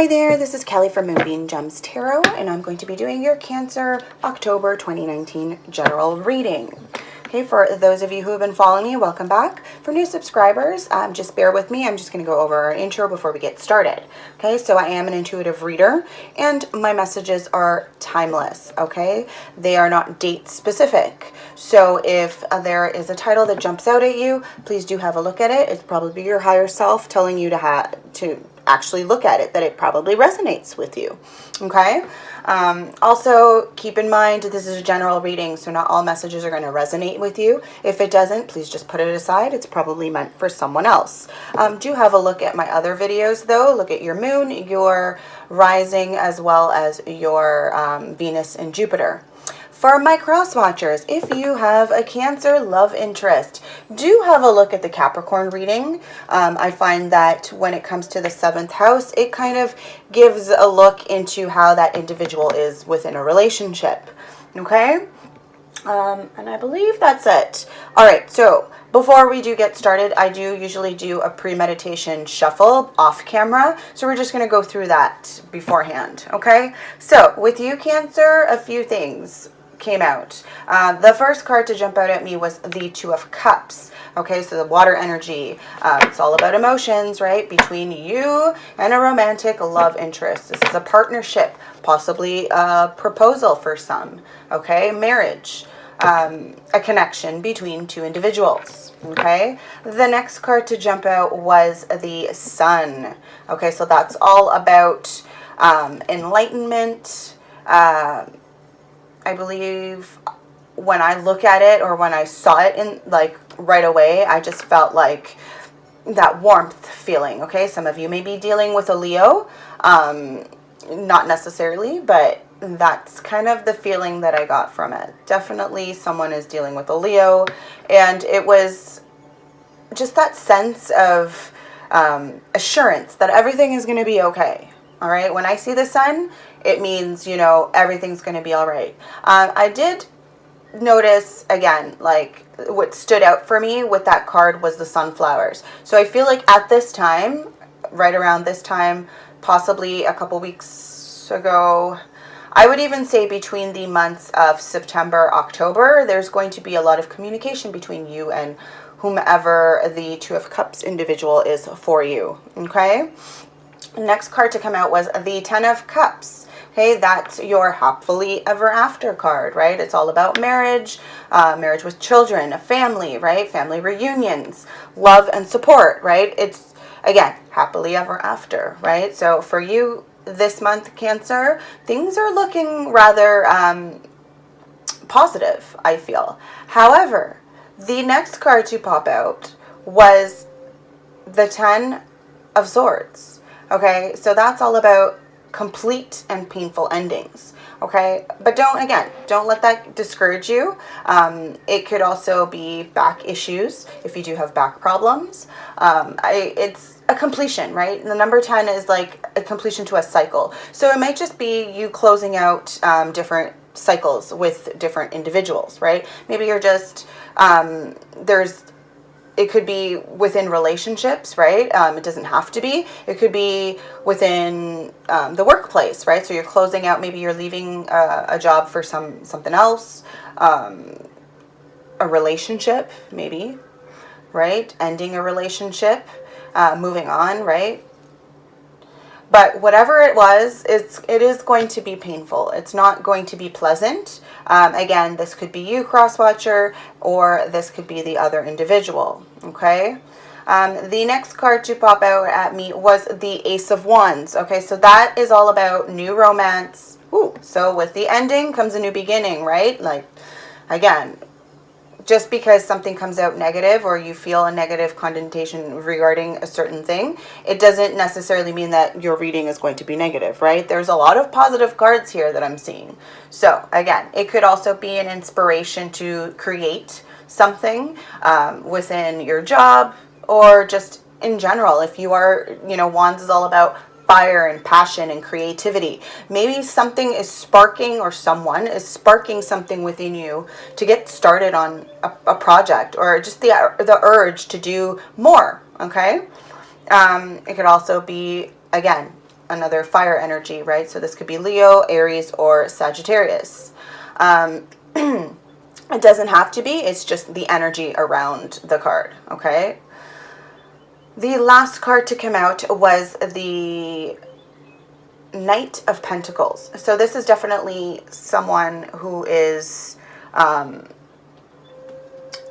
Hi there, this is Kelly from Moonbean Gems Tarot, and I'm going to be doing your Cancer October 2019 general reading. Okay, for those of you who have been following me, welcome back. For new subscribers, just bear with me. I'm just going to go over our intro before we get started. Okay, so I am an intuitive reader, and my messages are timeless, okay? They are not date specific. So if there is a title that jumps out at you, please do have a look at it. It's probably your higher self telling you to actually look at it, that it probably resonates with you, okay? Also, keep in mind this is a general reading, so not all messages are going to resonate with you. If it doesn't, please just put it aside. It's probably meant for someone else. Do have a look at my other videos, though. Look at your moon, your rising, as well as your Venus and Jupiter. For my cross watchers, if you have a Cancer love interest, do have a look at the Capricorn reading. I find that when it comes to the 7th house, it kind of gives a look into how that individual is within a relationship. Okay? And I believe that's it. All right, so before we do get started, I do usually do a pre-meditation shuffle off camera. So we're just going to go through that beforehand. Okay? So with you, Cancer, a few things came out. The first card to jump out at me was the Two of Cups. Okay, so the water energy. It's all about emotions, right? Between you and a romantic love interest. This is a partnership, possibly a proposal for some. Okay, marriage. A connection between two individuals. Okay, the next card to jump out was the Sun. Okay, so that's all about enlightenment. I believe when I look at it, or when I saw it in like right away, I just felt like that warmth feeling. Okay, some of you may be dealing with a Leo, not necessarily, but that's kind of the feeling that I got from it. Definitely someone is dealing with a Leo, and it was just that sense of assurance that everything is going to be okay. All right, when I see the Sun, it means, you know, everything's going to be all right. I did notice, again, like what stood out for me with that card was the sunflowers. So I feel like at this time, right around this time, possibly a couple weeks ago, I would even say between the months of September, October, there's going to be a lot of communication between you and whomever the Two of Cups individual is for you. Okay? Next card to come out was the Ten of Cups. Okay, that's your happily ever after card, right? It's all about marriage, marriage with children, a family, right? Family reunions, love and support, right? It's, again, happily ever after, right? So for you this month, Cancer, things are looking rather positive, I feel. However, the next card to pop out was the Ten of Swords. Okay, so that's all about complete and painful endings. Okay, but don't let that discourage you. It could also be back issues if you do have back problems. It's a completion, right? The number 10 is like a completion to a cycle. So it might just be you closing out different cycles with different individuals, right? Maybe you're just, it could be within relationships, right? It doesn't have to be. It could be within the workplace, right? So you're closing out, maybe you're leaving a job for something else, a relationship, maybe, right? Ending a relationship, moving on, right? But whatever it was, it is going to be painful. It's not going to be pleasant. Again, this could be you, cross-watcher, or this could be the other individual, okay? The next card to pop out at me was the Ace of Wands. Okay, so that is all about new romance. Ooh, so with the ending comes a new beginning, right? Like, again, just because something comes out negative or you feel a negative connotation regarding a certain thing, it doesn't necessarily mean that your reading is going to be negative, right? There's a lot of positive cards here that I'm seeing. So again, it could also be an inspiration to create something within your job, or just in general. If you are, you know, Wands is all about fire and passion and creativity. Maybe something is sparking, or someone is sparking something within you to get started on a project, or just the urge to do more, okay? It could also be, again, another fire energy, right? So this could be Leo, Aries, or Sagittarius. It doesn't have to be. It's just the energy around the card, okay? The last card to come out was the Knight of Pentacles. So this is definitely someone who is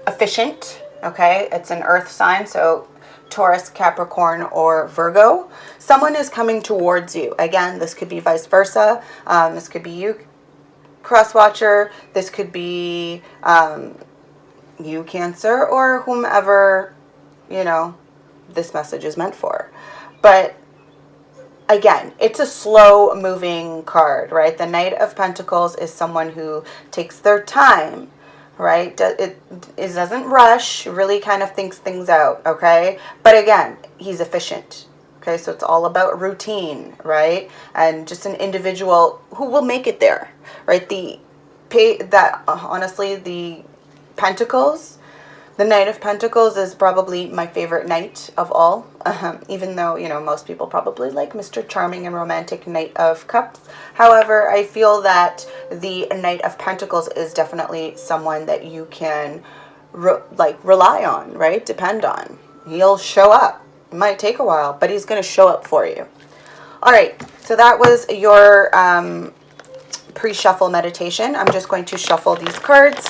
efficient, okay? It's an earth sign, so Taurus, Capricorn, or Virgo. Someone is coming towards you. Again, this could be vice versa. This could be you, cross-watcher. This could be you, Cancer, or whomever, you know, this message is meant for. But again, it's a slow moving card, right? The Knight of Pentacles is someone who takes their time, right? It doesn't rush, really kind of thinks things out, okay? But again, he's efficient, okay? So it's all about routine, right? And just an individual who will make it there, right? Honestly, the Pentacles, the Knight of Pentacles is probably my favorite knight of all, even though, you know, most people probably like Mr. Charming and romantic Knight of Cups. However, I feel that the Knight of Pentacles is definitely someone that you can rely on, right? Depend on. He'll show up. It might take a while, but he's going to show up for you. All right, so that was your pre-shuffle meditation. I'm just going to shuffle these cards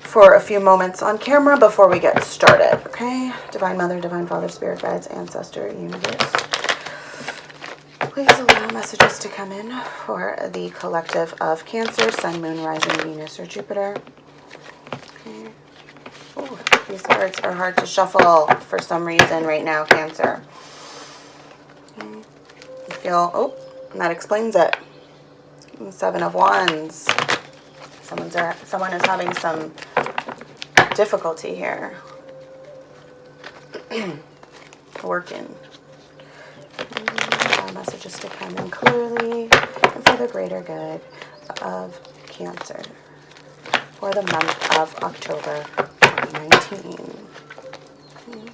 for a few moments on camera before we get started, okay? Divine Mother, Divine Father, Spirit Guides, Ancestor, Universe, please allow messages to come in for the collective of Cancer, Sun, Moon, Rising, Venus, or Jupiter. Okay. Ooh, these cards are hard to shuffle for some reason right now, Cancer. Okay. I feel, oh, that explains it. Seven of Wands. Someone is having some difficulty here. Working. Messages to come in clearly and for the greater good of Cancer for the month of October 2019. Okay.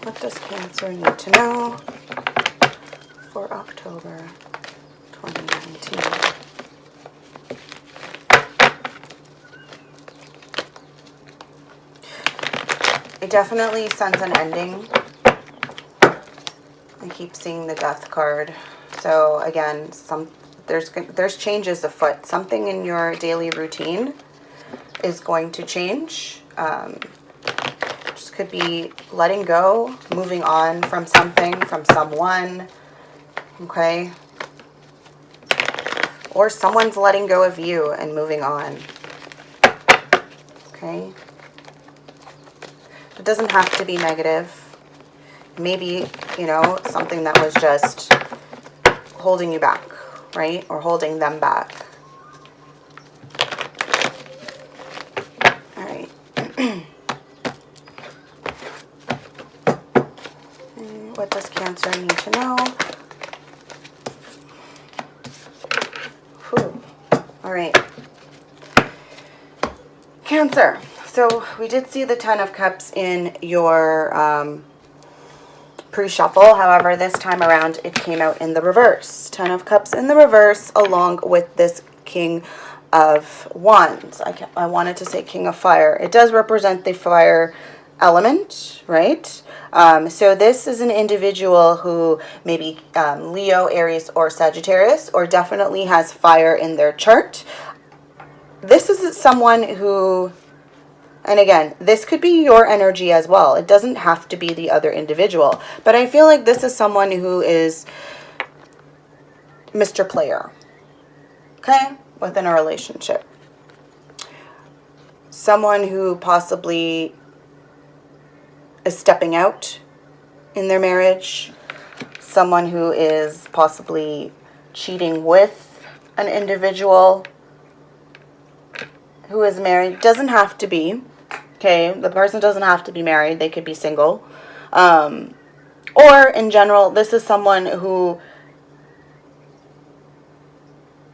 What does Cancer need to know for October 2019? It definitely sends an ending. I keep seeing the Death card. So again, there's changes afoot. Something in your daily routine is going to change. Just could be letting go, moving on from something, from someone. Okay? Or someone's letting go of you and moving on. Okay? It doesn't have to be negative. Maybe, you know, something that was just holding you back, right? Or holding them back. All right. What does Cancer need to know? Whew. All right. Cancer. So we did see the Ten of Cups in your pre-shuffle. However, this time around it came out in the reverse. Ten of Cups in the reverse along with this King of Wands. I wanted to say King of Fire. It does represent the fire element, right? So this is an individual who maybe Leo, Aries, or Sagittarius, or definitely has fire in their chart. This is someone who... And again, this could be your energy as well. It doesn't have to be the other individual. But I feel like this is someone who is Mr. Player. Okay? Within a relationship. Someone who possibly is stepping out in their marriage. Someone who is possibly cheating with an individual who is married. Doesn't have to be. Okay, the person doesn't have to be married. They could be single. Or, in general, this is someone who...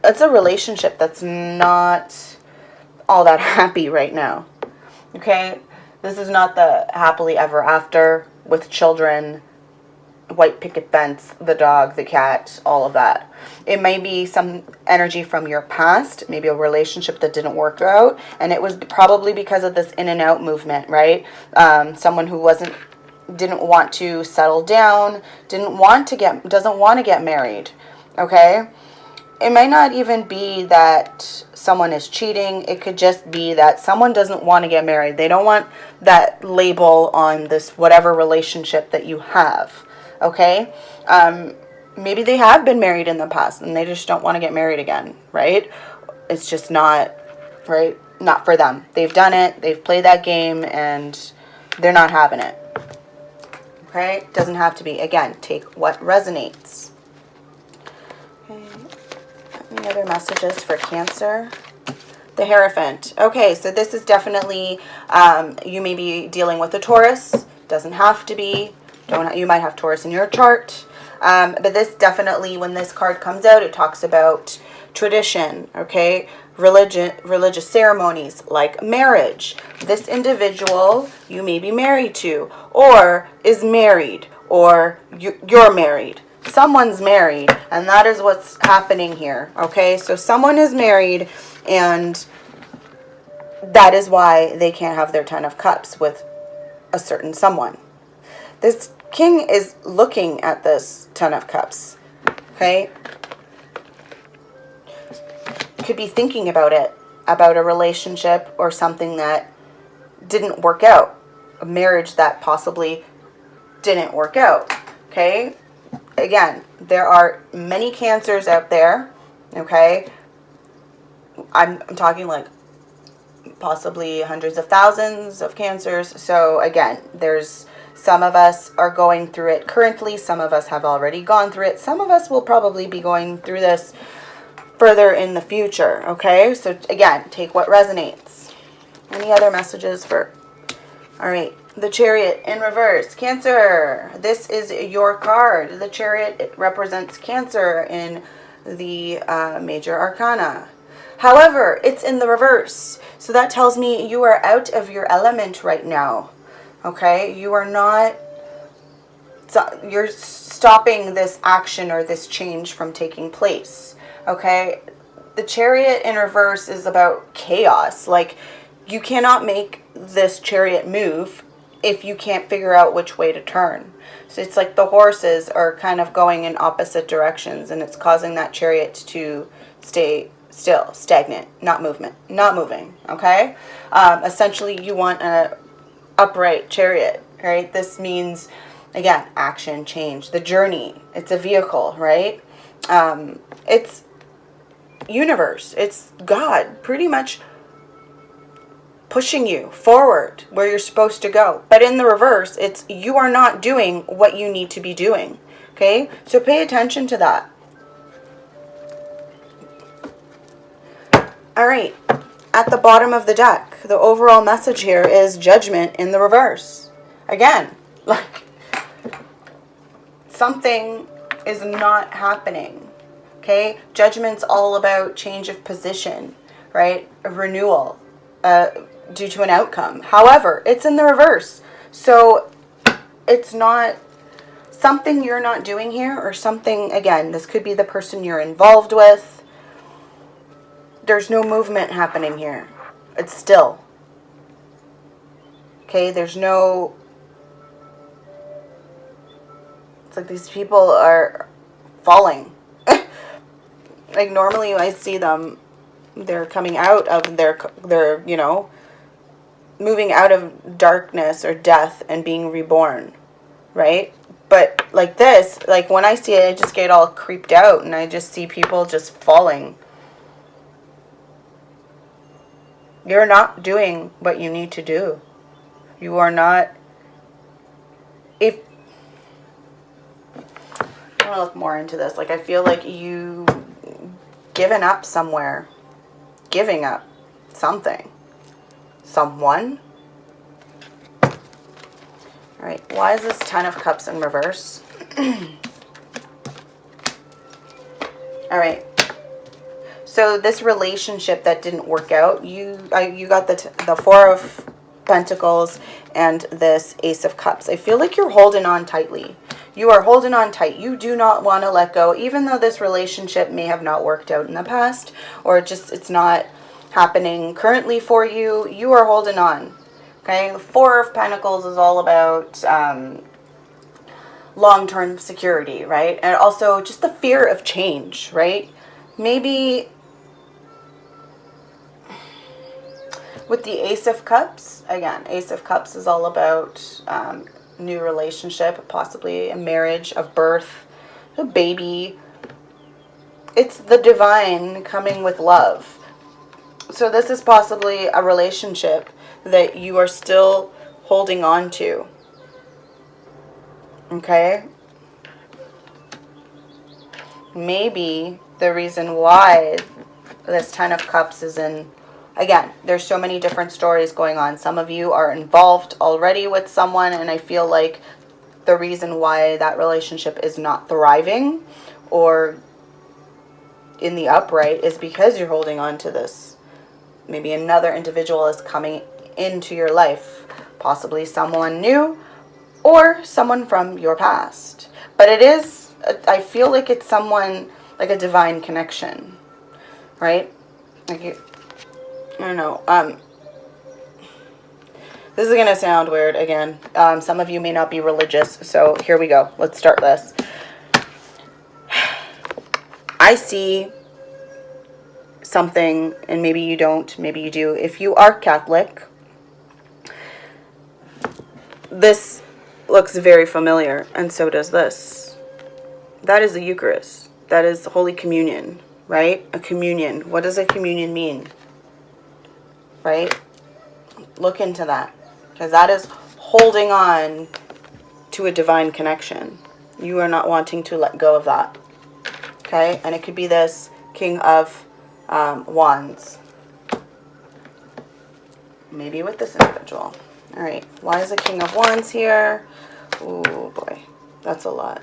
It's a relationship that's not all that happy right now. Okay? This is not the happily ever after with children. white picket fence, the dog, the cat, all of that. It may be some energy from your past, maybe a relationship that didn't work out, and it was probably because of this in and out movement, right? Someone who didn't want to settle down, doesn't want to get married, okay? It might not even be that someone is cheating. It could just be that someone doesn't want to get married. They don't want that label on this whatever relationship that you have. Okay? Maybe they have been married in the past and they just don't want to get married again, right? It's just not, right? Not for them. They've done it. They've played that game and they're not having it. Okay? Doesn't have to be. Again, take what resonates. Okay. Any other messages for Cancer? The Hierophant. Okay, so this is definitely, you may be dealing with a Taurus. Doesn't have to be. You might have Taurus in your chart. But this definitely, when this card comes out, it talks about tradition, okay? Religious ceremonies like marriage. This individual you may be married to, or is married, or you're married. Someone's married, and that is what's happening here, okay? So someone is married, and that is why they can't have their 10 of Cups with a certain someone. This King is looking at this 10 of Cups, okay? Could be thinking about it, about a relationship or something that didn't work out, a marriage that possibly didn't work out, okay? Again, there are many Cancers out there, okay? I'm talking like possibly hundreds of thousands of Cancers. So again, there's some of us are going through it currently. Some of us have already gone through it. Some of us will probably be going through this further in the future, okay? So again, take what resonates. Any other messages for... All right. The Chariot in reverse. Cancer. This is your card. The Chariot, it represents Cancer in the Major Arcana. However, it's in the reverse. So that tells me you are out of your element right now. Okay? You are not... You're stopping this action or this change from taking place. Okay? The Chariot in reverse is about chaos. Like, you cannot make this chariot move if you can't figure out which way to turn. So it's like the horses are kind of going in opposite directions, and it's causing that chariot to stay still, stagnant, not moving, okay? Essentially, you want an upright chariot, right? This means, again, action, change, the journey. It's a vehicle, right? It's universe. It's God, pretty much pushing you forward where you're supposed to go. But in the reverse, it's you are not doing what you need to be doing. Okay? So pay attention to that. All right. At the bottom of the deck, the overall message here is Judgment in the reverse. Again, like something is not happening. Okay? Judgment's all about change of position, right? A renewal. Due to an outcome. However, it's in the reverse. So it's not something you're not doing here, or something, again, this could be the person you're involved with. There's no movement happening here. It's still. Okay, there's no... It's like these people are falling. Like normally I see them, they're coming out of their, you know, moving out of darkness or death and being reborn, right? But like this, like when I see it, I just get all creeped out and I just see people just falling. You're not doing what you need to do. You are not... I want to look more into this. Like I feel like you given up somewhere. Giving up something. Someone. All right, why is this 10 of Cups in reverse? All right. So this relationship that didn't work out, you got the 4 of Pentacles and this Ace of Cups. I feel like you're holding on tightly. You are holding on tight. You do not want to let go, even though this relationship may have not worked out in the past, or it's not happening currently for you. You are holding on. Okay, the Four of Pentacles is all about long-term security, right? And also just the fear of change, right? Maybe with the Ace of Cups, again, Ace of Cups is all about new relationship, possibly a marriage, of birth, a baby. It's the divine coming with love. So this is possibly a relationship that you are still holding on to. Okay? Maybe the reason why this Ten of Cups is in, again, there's so many different stories going on. Some of you are involved already with someone, and I feel like the reason why that relationship is not thriving or in the upright is because you're holding on to this. Maybe another individual is coming into your life, possibly someone new or someone from your past. But it is, I feel like it's someone, like a divine connection, right? Like, I don't know. This is going to sound weird again. Some of you may not be religious, so here we go. Let's start this. I see something, and maybe you don't, maybe you do. If you are Catholic, this looks very familiar, and so does this. That is the Eucharist. That is Holy Communion, right? A communion. What does a communion mean? Right? Look into that, because that is holding on to a divine connection. You are not wanting to let go of that. Okay? And it could be this King of Wands. Maybe with this individual. All right. Why is the King of Wands here? Oh, boy. That's a lot.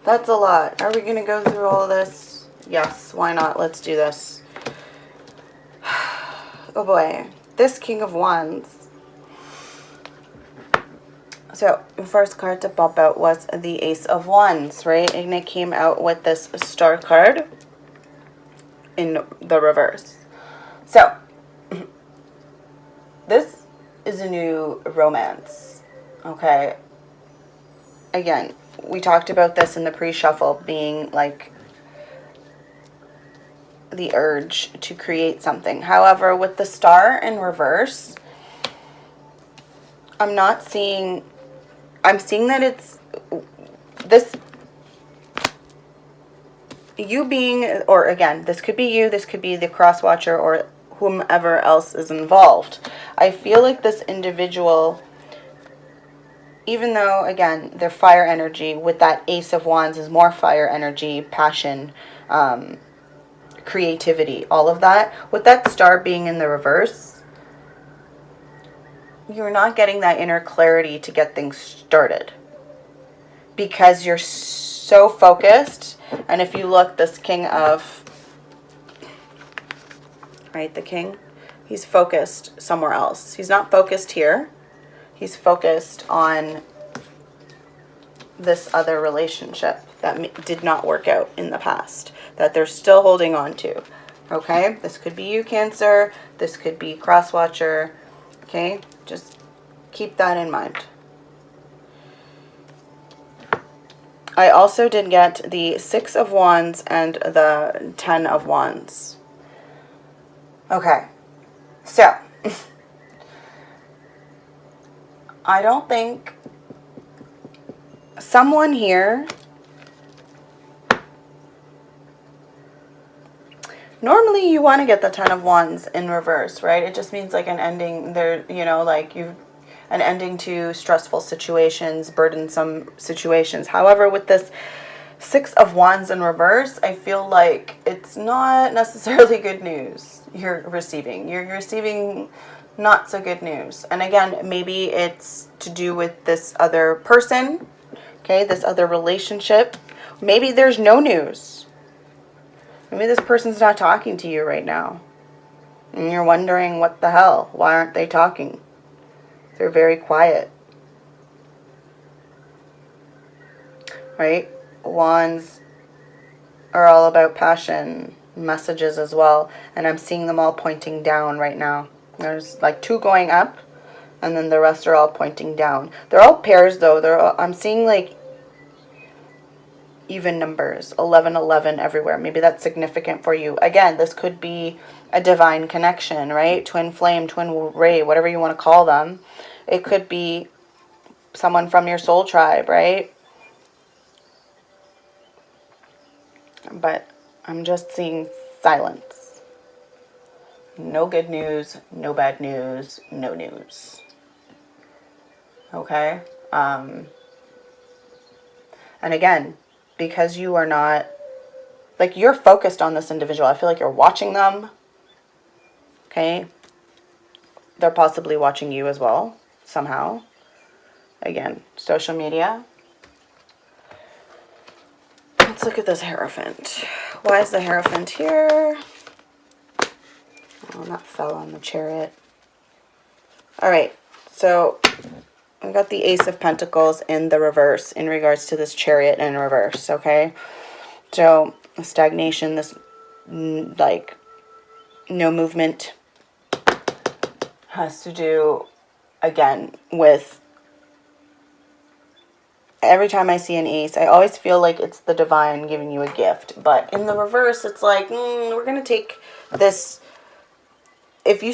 That's a lot. Are we going to go through all of this? Yes. Why not? Let's do this. Oh, boy. This King of Wands. So, the first card to pop out was the Ace of Wands, right? And it came out with this Star card in the reverse. So, this is a new romance, okay? Again, we talked about this in the pre-shuffle being like the urge to create something. However, with the Star in reverse, I'm seeing that it's this, you being, or again, this could be you, this could be the cross watcher or whomever else is involved. I feel like this individual, even though, again, they're fire energy, with that Ace of Wands is more fire energy, passion, creativity, all of that. With that Star being in the reverse, you're not getting that inner clarity to get things started because you're so focused. And if you look, this King of, right, the King, he's focused somewhere else. He's not focused here. He's focused on this other relationship that did not work out in the past, that they're still holding on to. Okay, this could be you, Cancer. This could be cross watcher. Okay, just keep that in mind. I also did get the Six of Wands and the 10 of Wands. Okay, so I don't think someone here, normally you want to get the 10 of Wands in reverse, right? It just means like an ending there, you know, like an ending to stressful situations, burdensome situations. However, with this Six of Wands in reverse, I feel like it's not necessarily good news you're receiving. You're receiving not so good news. And again, maybe it's to do with this other person, okay, this other relationship. Maybe there's no news. Maybe this person's not talking to you right now. And you're wondering, what the hell? Why aren't they talking? They're very quiet. right? Wands are all about passion, messages as well. And I'm seeing them all pointing down right now. There's like 2 going up, and then the rest are all pointing down. They're all pairs though. I'm seeing like even numbers, 11, 11 everywhere. Maybe that's significant for you. Again, this could be a divine connection, right? Twin flame, twin ray, whatever you want to call them. It could be someone from your soul tribe, right? But I'm just seeing silence. No good news, no bad news, no news. Okay? And again, because you are not, like, you're focused on this individual. I feel like you're watching them. Okay? They're possibly watching you as well, somehow. Again, social media. Let's look at this Hierophant. Why is the Hierophant here? Oh, that fell on the Chariot. All right, so I've got the Ace of Pentacles in the reverse in regards to this Chariot in reverse, okay? So, stagnation, this, like, no movement has to do, again, with every time I see an ace, I always feel like it's the divine giving you a gift. But in the reverse, it's like, we're going to take this. If you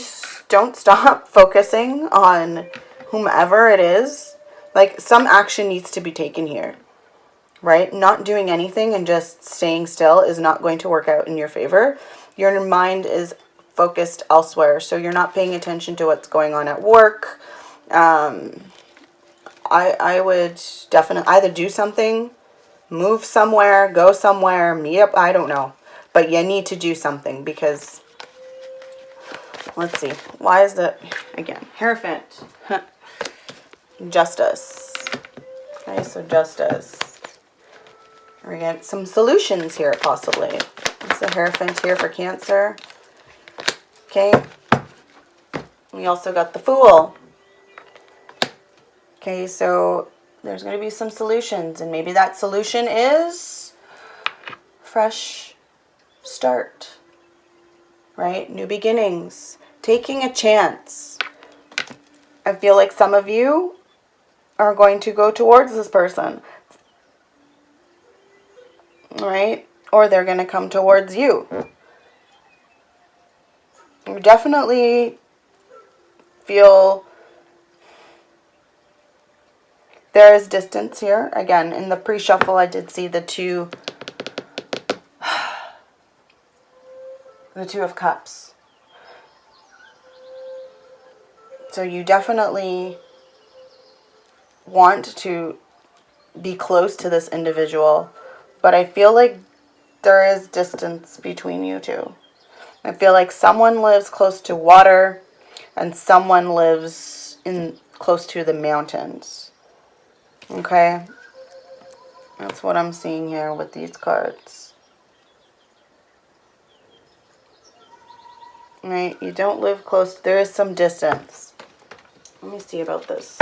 don't stop focusing on whomever it is, like, some action needs to be taken here, right? Not doing anything and just staying still is not going to work out in your favor. Your mind is focused elsewhere, so you're not paying attention to what's going on at work. I would definitely either do something, move somewhere, go somewhere, meet up, I don't know. But you need to do something because, let's see, why is that, again, Hierophant, Justice. Okay, so Justice. We get some solutions here, possibly. It's the Hierophant here for Cancer. Okay. We also got the Fool. Okay, so there's going to be some solutions, and maybe that solution is fresh start, right? New beginnings, taking a chance. I feel like some of you are going to go towards this person, right? Or they're going to come towards you. You definitely feel there is distance here. Again, in the pre-shuffle, I did see the two of Cups. So you definitely want to be close to this individual, but I feel like there is distance between you two. I feel like someone lives close to water and someone lives in close to the mountains. Okay, that's what I'm seeing here with these cards. Right, you don't live close. There is some distance. Let me see about this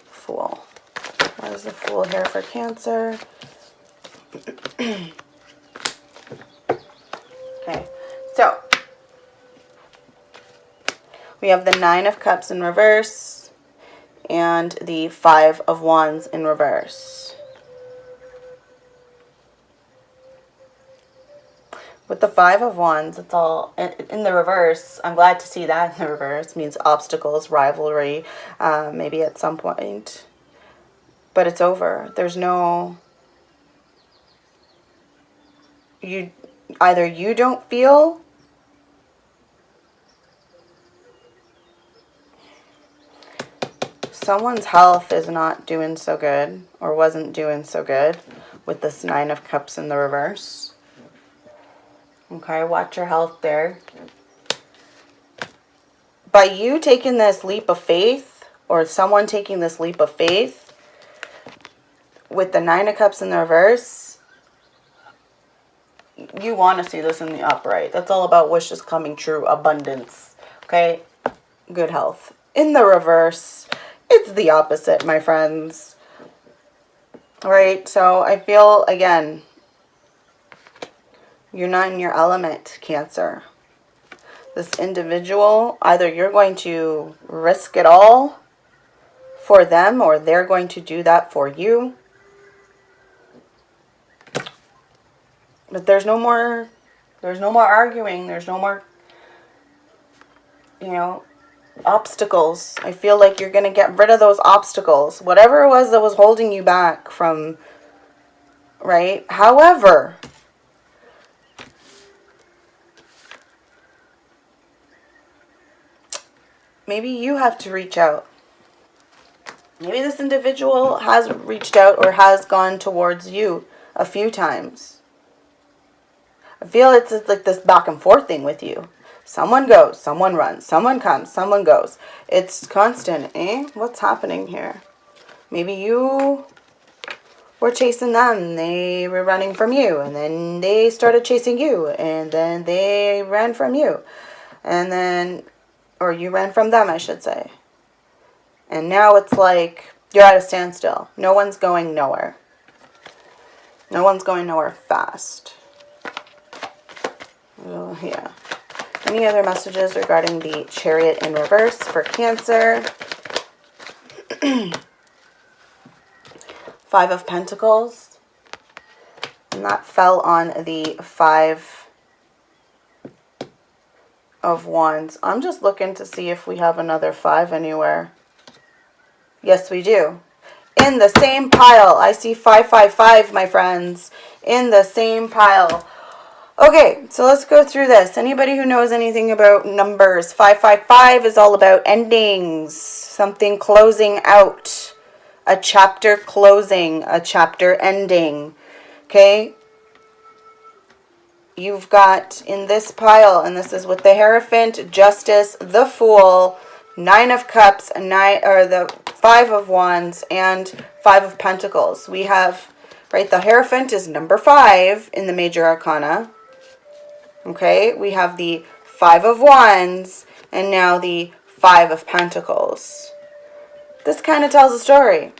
Fool. What is the Fool here for Cancer? Okay, so we have the Nine of Cups in reverse and the Five of Wands in reverse. With the Five of Wands, it's all in the reverse. I'm glad to see that in the reverse. It means obstacles, rivalry, maybe at some point. But it's over. There's no... Either you don't feel... Someone's health is not doing so good, or wasn't doing so good, with this Nine of Cups in the reverse. Okay, watch your health there. By you taking this leap of faith, or someone taking this leap of faith, with the Nine of Cups in the reverse, you want to see this in the upright. That's all about wishes coming true, abundance. Okay, good health. In the reverse, it's the opposite, my friends. Right? So I feel, again, you're not in your element, Cancer. This individual, either you're going to risk it all for them or they're going to do that for you. But there's no more arguing. There's no more, obstacles. I feel like you're going to get rid of those obstacles. Whatever it was that was holding you back from, right? However, maybe you have to reach out. Maybe this individual has reached out or has gone towards you a few times. I feel it's like this back and forth thing with you. Someone goes, someone runs, someone comes, someone goes. It's constant, eh? What's happening here? Maybe you were chasing them. They were running from you. And then they started chasing you. And then they ran from you. And then, or you ran from them, I should say. And now it's like you're at a standstill. No one's going nowhere. No one's going nowhere fast. Oh, yeah. Any other messages regarding the Chariot in reverse for Cancer? Five of Pentacles. And that fell on the Five of Wands. I'm just looking to see if we have another five anywhere. Yes, we do. In the same pile. I see 555, my friends. In the same pile. Okay, so let's go through this. Anybody who knows anything about numbers, 555 is all about endings, something closing out, a chapter closing, a chapter ending. Okay? You've got in this pile, and this is with the Hierophant, Justice, the Fool, Nine of Cups, the Five of Wands, and Five of Pentacles. We have, right, the Hierophant is number 5 in the Major Arcana. Okay, we have the Five of Wands and now the Five of Pentacles. This kind of tells a story.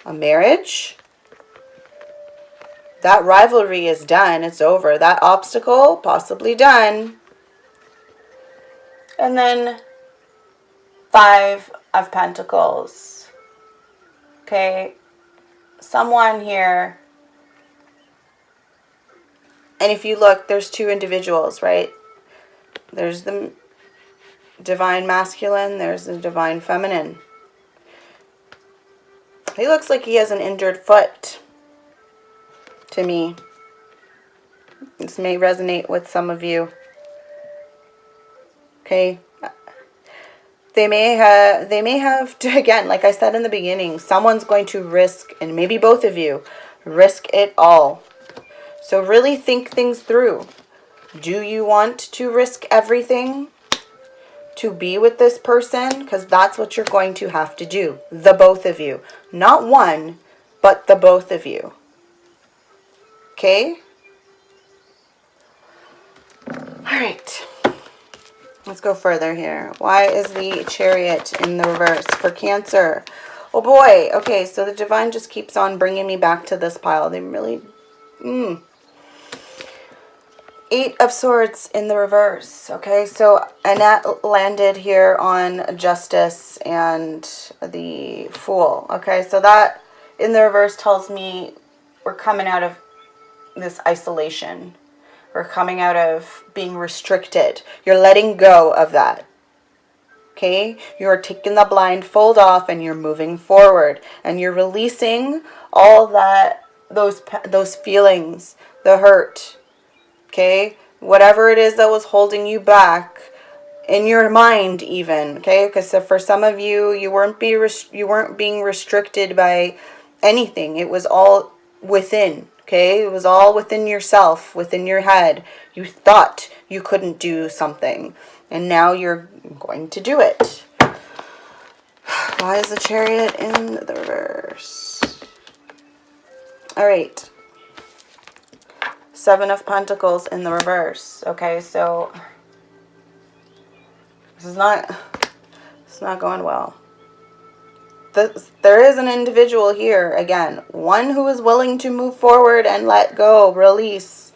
A marriage. That rivalry is done. It's over. That obstacle, possibly done. And then Five of Pentacles. Okay, someone here. And if you look, there's two individuals, right? There's the divine masculine, there's the divine feminine. He looks like he has an injured foot to me. This may resonate with some of you. Okay. They may have to, again, like I said in the beginning, someone's going to risk, and maybe both of you, risk it all. So really think things through. Do you want to risk everything to be with this person? Because that's what you're going to have to do. The both of you. Not one, but the both of you. Okay? Alright. Let's go further here. Why is the Chariot in the reverse for Cancer? Oh boy. Okay, so the Divine just keeps on bringing me back to this pile. They really... Eight of Swords in the reverse. Okay, so Annette landed here on Justice and the Fool. Okay, so that in the reverse tells me we're coming out of this isolation. We're coming out of being restricted. You're letting go of that. Okay, you're taking the blindfold off and you're moving forward. And you're releasing all that, those feelings, the hurt. Okay, whatever it is that was holding you back in your mind, even. Okay, because for some of you, you weren't being restricted by anything. It was all within. Okay, it was all within yourself, within your head. You thought you couldn't do something, and now you're going to do it. Why is the Chariot in the reverse? All right. Seven of Pentacles in the reverse. Okay, so it's not going well. there is an individual here, again, one who is willing to move forward and let go, release.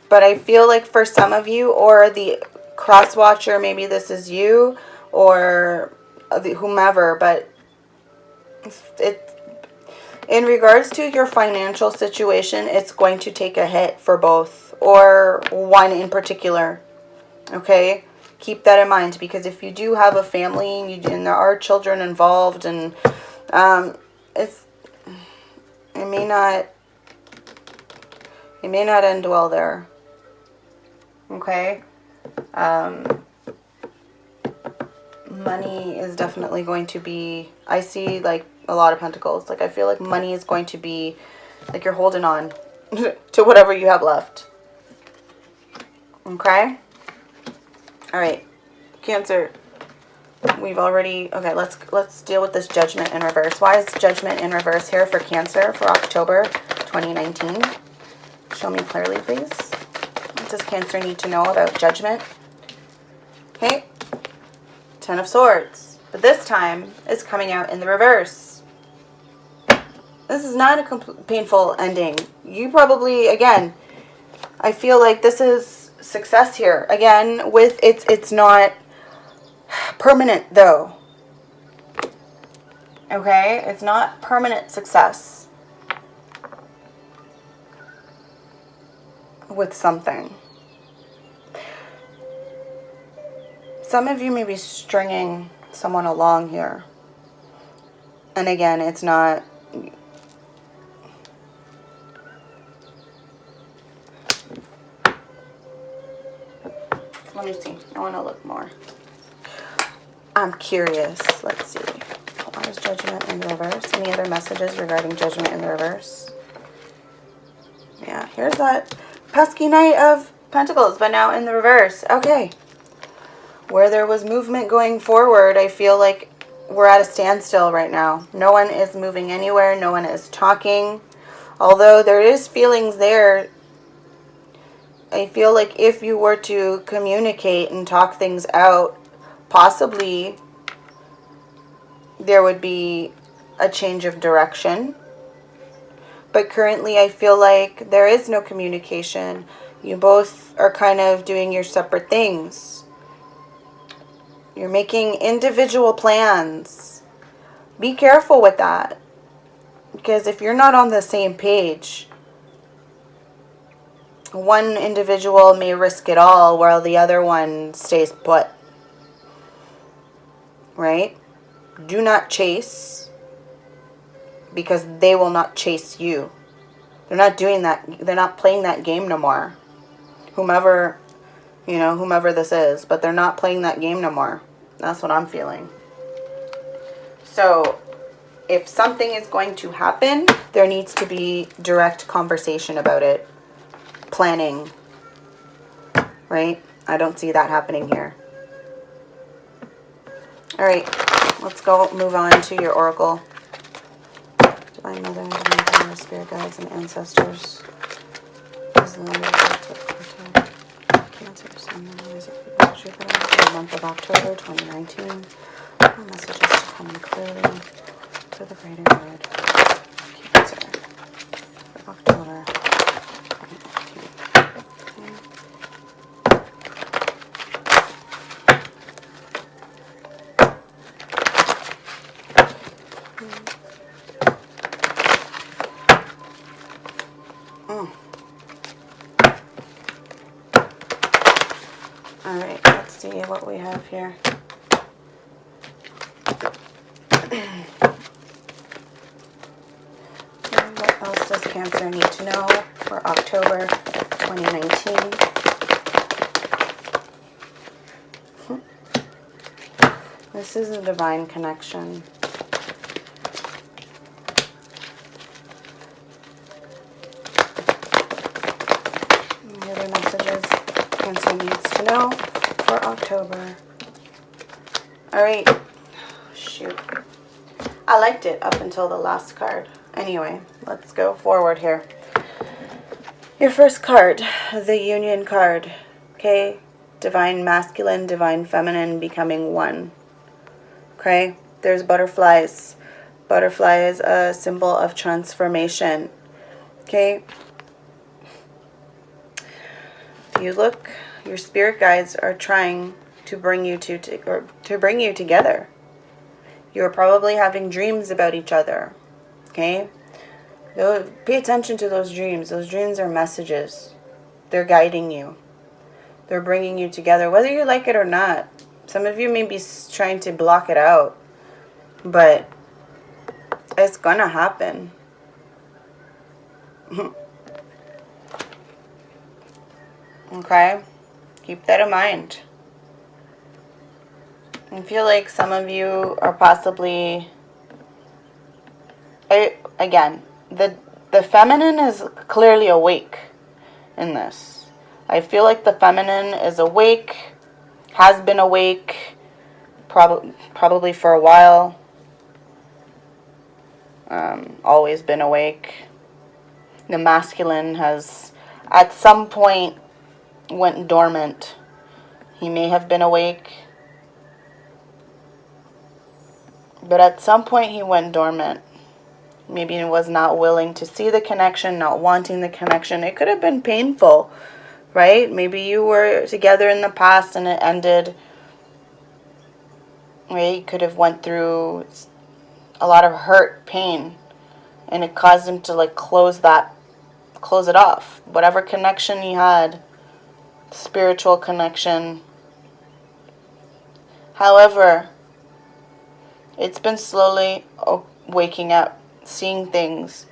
But I feel like for some of you, or the cross watcher, maybe this is you, or whomever, but in regards to your financial situation, it's going to take a hit for both, or one in particular. Okay? Keep that in mind, because if you do have a family and there are children involved, and it may not end well there. Okay? Money is definitely going to be, I see like a lot of pentacles. Like I feel like money is going to be, like you're holding on to whatever you have left. Okay? All right, Cancer. We've already, okay, let's deal with this Judgment in reverse. Why is Judgment in reverse here for Cancer for October 2019? Show me clearly, please. What does Cancer need to know about Judgment? Okay, Ten of Swords. But this time, it's coming out in the reverse. This is not a painful ending. You probably, again, I feel like this is success here. Again, with it's not permanent though. Okay? It's not permanent success with something. Some of you may be stringing someone along here. And again, it's not... Let me see. I want to look more. I'm curious. Let's see. Why is Judgment in the reverse? Any other messages regarding Judgment in the reverse? Yeah, here's that pesky Knight of Pentacles, but now in the reverse. Okay. Where there was movement going forward, I feel like we're at a standstill right now. No one is moving anywhere. No one is talking. Although there is feelings there, I feel like if you were to communicate and talk things out, possibly there would be a change of direction. But currently I feel like there is no communication. You both are kind of doing your separate things. You're making individual plans. Be careful with that. Because if you're not on the same page, one individual may risk it all while the other one stays put. Right? Do not chase, because they will not chase you. They're not doing that. They're not playing that game no more. Whomever, you know, whomever this is, but they're not playing that game no more. That's what I'm feeling. So if something is going to happen, there needs to be direct conversation about it. Planning, right? I don't see that happening here. All right, let's go move on to your oracle. Divine Mother, Divine Father, Spirit Guides, and Ancestors. Is the Cancer, Sun, Jupiter, for the month of October 2019. What messages to come in clearly for the greater good? Cancer for October 2019. Alright, let's see what we have here. What else does Cancer need to know for October 2019? This is a divine connection. Any other messages Cancer needs to know for October? Alright. Shoot. I liked it up until the last card. Anyway, let's go forward here. Your first card, the Union card. Okay? Divine Masculine, Divine Feminine becoming one. Okay? There's butterflies. Butterfly is a symbol of transformation. Okay? You look, your spirit guides are trying to bring you to bring you together. You're probably having dreams about each other. Okay? Pay attention to those dreams. Those dreams are messages. They're guiding you. They're bringing you together, whether you like it or not. Some of you may be trying to block it out, but it's gonna happen. Okay? Keep that in mind. I feel like some of you are possibly... Again, the feminine is clearly awake in this. I feel like the feminine is awake, has been awake, probably for a while. Always been awake. The masculine has, at some point, went dormant. He may have been awake, but at some point he went dormant. Maybe he was not willing to see the connection, not wanting the connection. It could have been painful, right? Maybe you were together in the past and it ended. Right? You could have went through a lot of hurt, pain, and it caused him to like close it off. Whatever connection he had, spiritual connection. However, it's been slowly waking up, seeing things,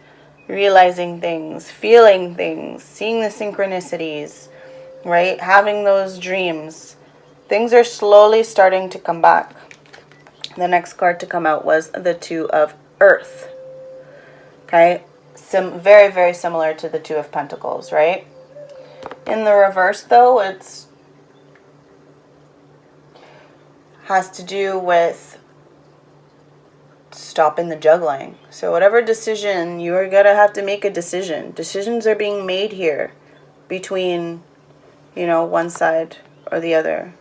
realizing things, feeling things, seeing the synchronicities, right? Having those dreams. Things are slowly starting to come back. The next card to come out was the Two of Earth. Okay? Very, very similar to the Two of Pentacles, right? In the reverse, though, it's has to do with stopping the juggling. So whatever decision, you are going to have to make a decision. Decisions are being made here between, one side or the other.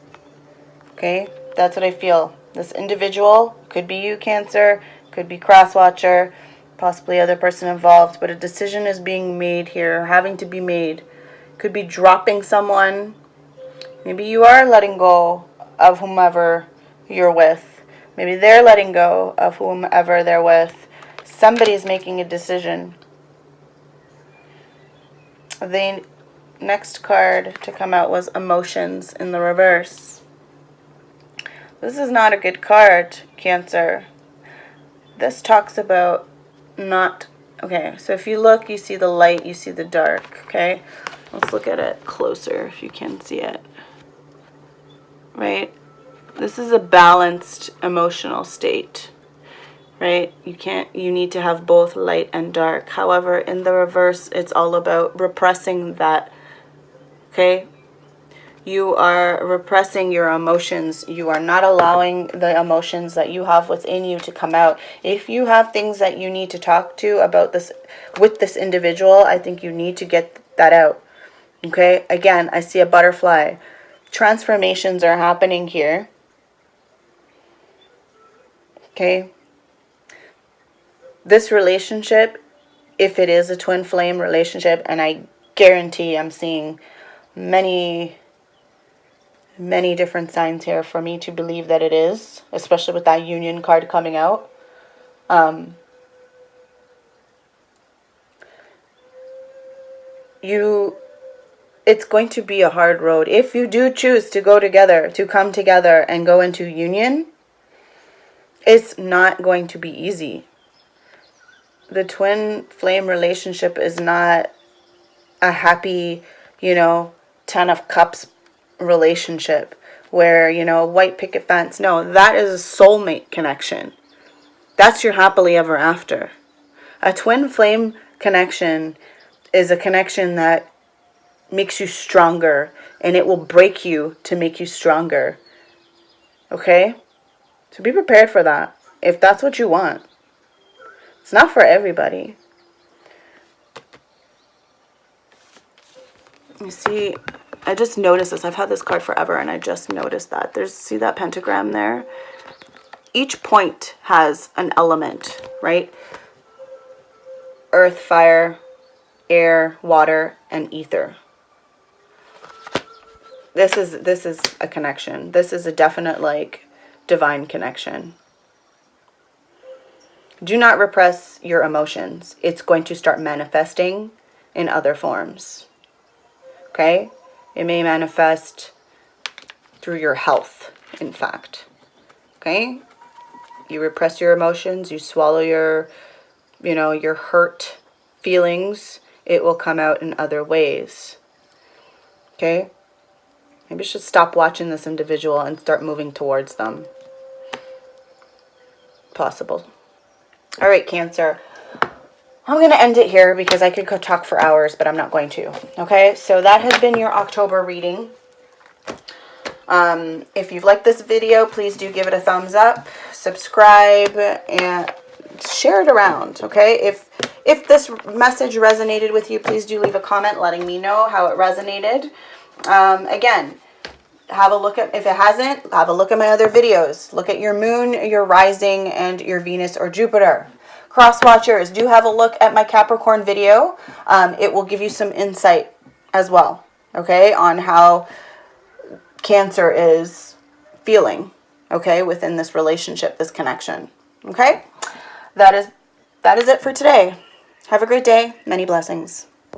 Okay? That's what I feel. This individual, could be you, Cancer, could be cross-watcher, possibly other person involved, but a decision is being made here, having to be made. Could be dropping someone. Maybe you are letting go of whomever you're with. Maybe they're letting go of whomever they're with. Somebody's making a decision. The next card to come out was Emotions in the reverse. This is not a good card, Cancer. This talks about not... Okay, so if you look, you see the light, you see the dark, okay? Let's look at it closer if you can see it. Right? This is a balanced emotional state, right? You need to have both light and dark. However, in the reverse, it's all about repressing that, okay? You are repressing your emotions. You are not allowing the emotions that you have within you to come out. If you have things that you need to talk to about this with this individual, I think you need to get that out. Okay? Again, I see a butterfly. Transformations are happening here. Okay? This relationship, if it is a twin flame relationship, and I guarantee I'm seeing many different signs here for me to believe that it is, especially with that Union card coming out. It's going to be a hard road. If you do choose to go together, to come together and go into union, it's not going to be easy. The twin flame relationship is not a happy, 10 of cups relationship where, white picket fence. No, that is a soulmate connection. That's your happily ever after. A twin flame connection is a connection that makes you stronger, and it will break you to make you stronger. Okay? So be prepared for that, if that's what you want. It's not for everybody. You see, I just noticed this. I've had this card forever, and I just noticed that. See that pentagram there? each point has an element, right? Earth, fire, air, water, and ether. This is a connection. This is a definite, like, divine connection. Do not repress your emotions. It's going to start manifesting in other forms. Okay? It may manifest through your health, in fact. Okay? You repress your emotions, you swallow your, your hurt feelings, it will come out in other ways. Okay? Maybe you should stop watching this individual and start moving towards them. Possible. All right, Cancer. I'm going to end it here because I could go talk for hours, but I'm not going to. Okay, so that has been your October reading. If you've liked this video, please do give it a thumbs up, subscribe, and share it around, okay? If this message resonated with you, please do leave a comment letting me know how it resonated. Again, have a look at, if it hasn't, have a look at my other videos. Look at your moon, your rising, and your Venus or Jupiter. Cross watchers, do have a look at my Capricorn video. It will give you some insight as well, okay, on how Cancer is feeling, okay, within this relationship, this connection, okay? That is it for today. Have a great day. Many blessings.